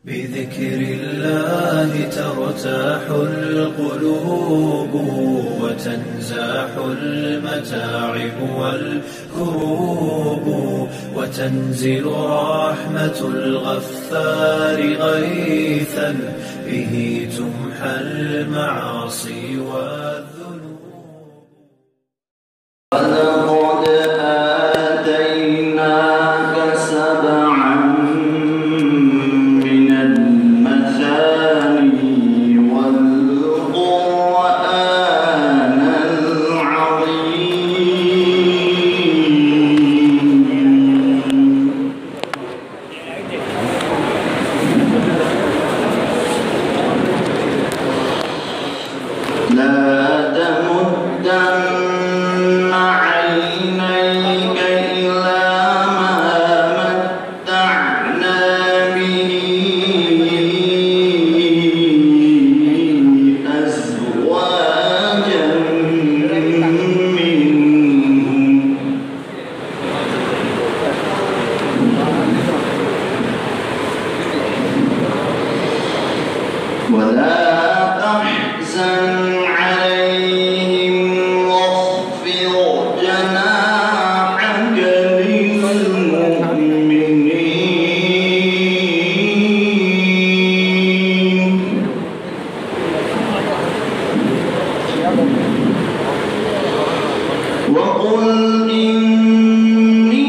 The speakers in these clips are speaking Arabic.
بذكر الله ترتاح القلوب وتنزاح المتاعب والكروب وتنزل رحمة الغفار غيثا به تمحى المعاصي والذنوب. ولقد آتيناك سبعا من المثاني والقرآن العظيم. لا تمدن عينيك إلى ما متعنا به أزواجا منهم ولا تحزن عليهم واخفض جناحك للمؤمنين وقل إني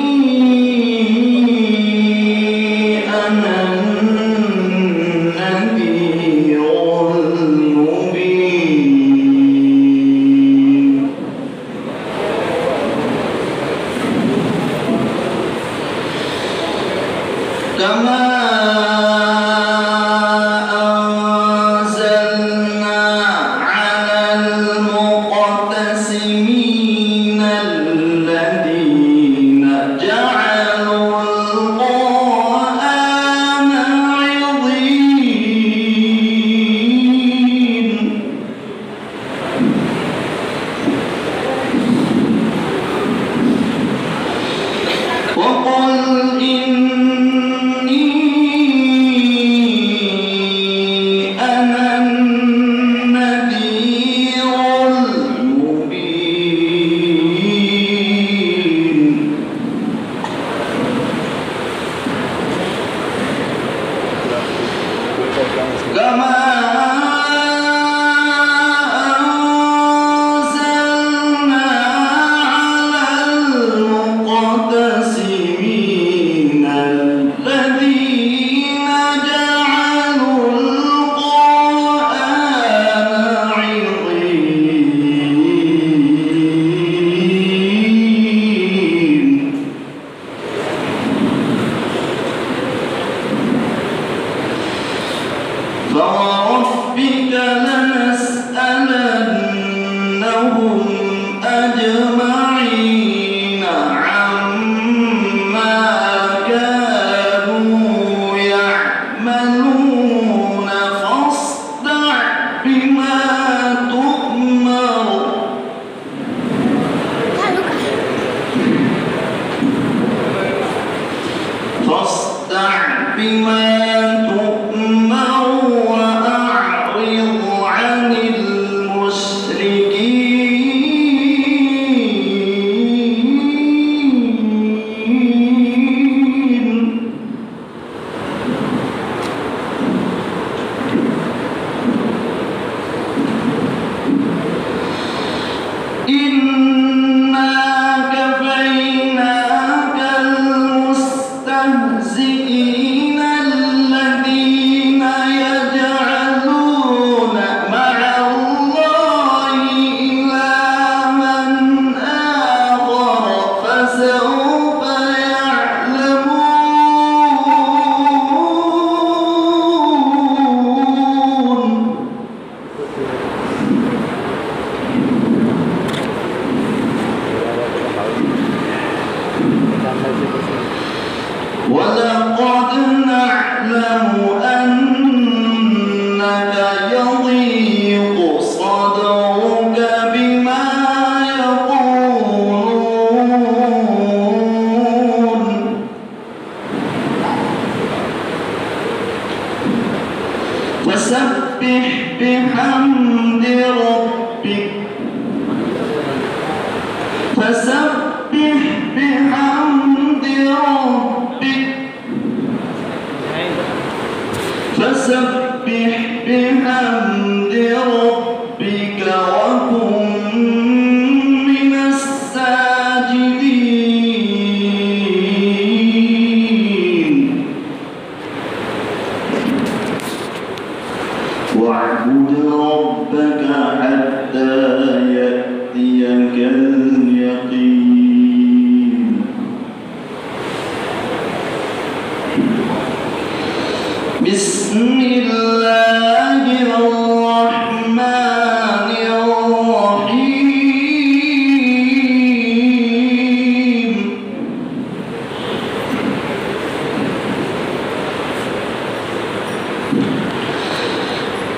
أنا النذير المبين. كما أنزلنا على المقتسمين الذين جعلوا القرآن عضين. وقل إني أنا النذير المبين. كما أنزلنا على المقتسمين الذين جعلوا القرآن عضين. فوربك لنسألنهم أجمعين عما كانوا يعملون فاصدع بما تؤمر وأعرض عن فسبح بحمد ربك فسبح بحمد ربك فسبح بحمد ربك وكن من الساجدين واعبد ربك حتى يأتيك اليقين بسم الله الرحمن الرحيم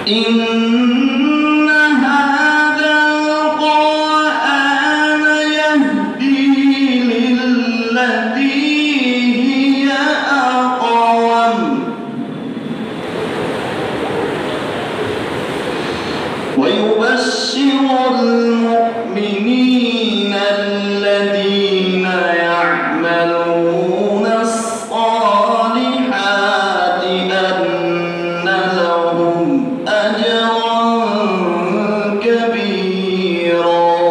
إن هذا القرآن يهدي للتي هي أقوم ويبشر المؤمنين الذين يعملون الصالحات أن لهم أجرا كبيرا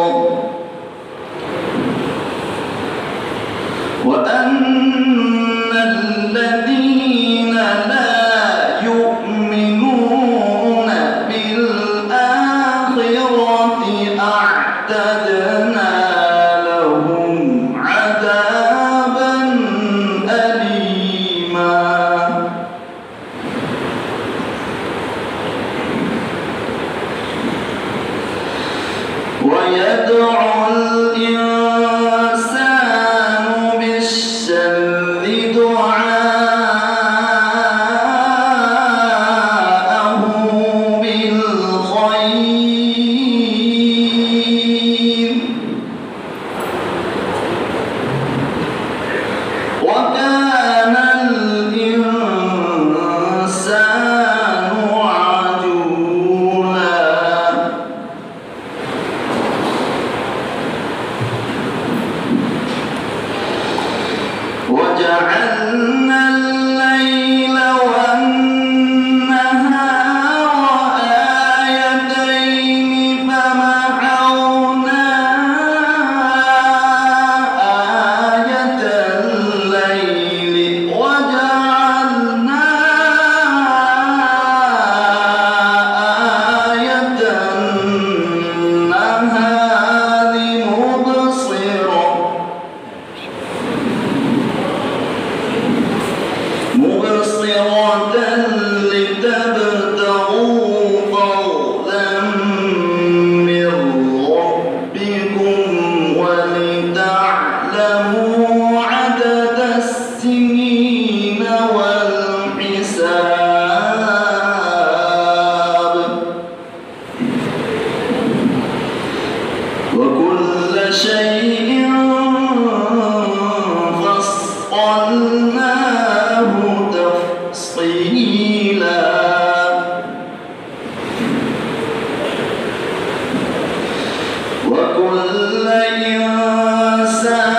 وأن الذين لا يؤمنون بالآخرة أعتدنا لهم عذابا أليما ويدعو الإنسان بالشر دعاءه بالخير وكان الإنسان عجولا وجعلنا الليل والنهار آيتين فمحونا آية الليل وجعلنا آية النهار مبصرة لتبتغوا فضلا من ربكم ولتعلموا عدد السنين والحساب وكل شيء فصلناه تفصيلا وكل إنسان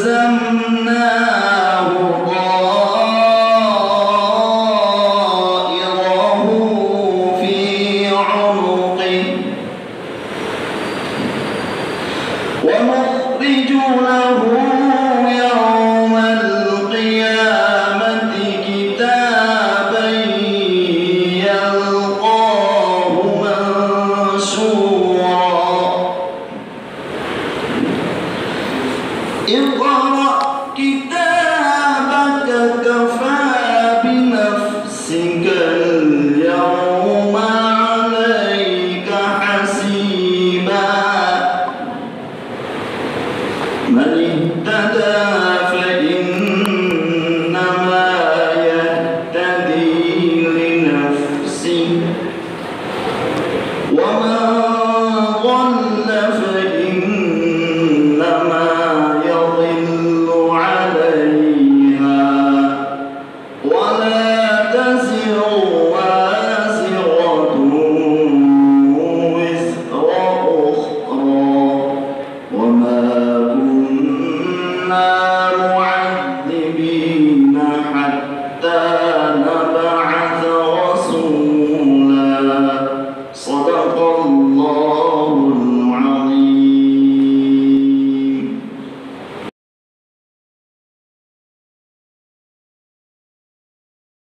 ألزمناه طائره في عنقه ونخرج له يوم القيامة كتابا يلقاه منشورا تزر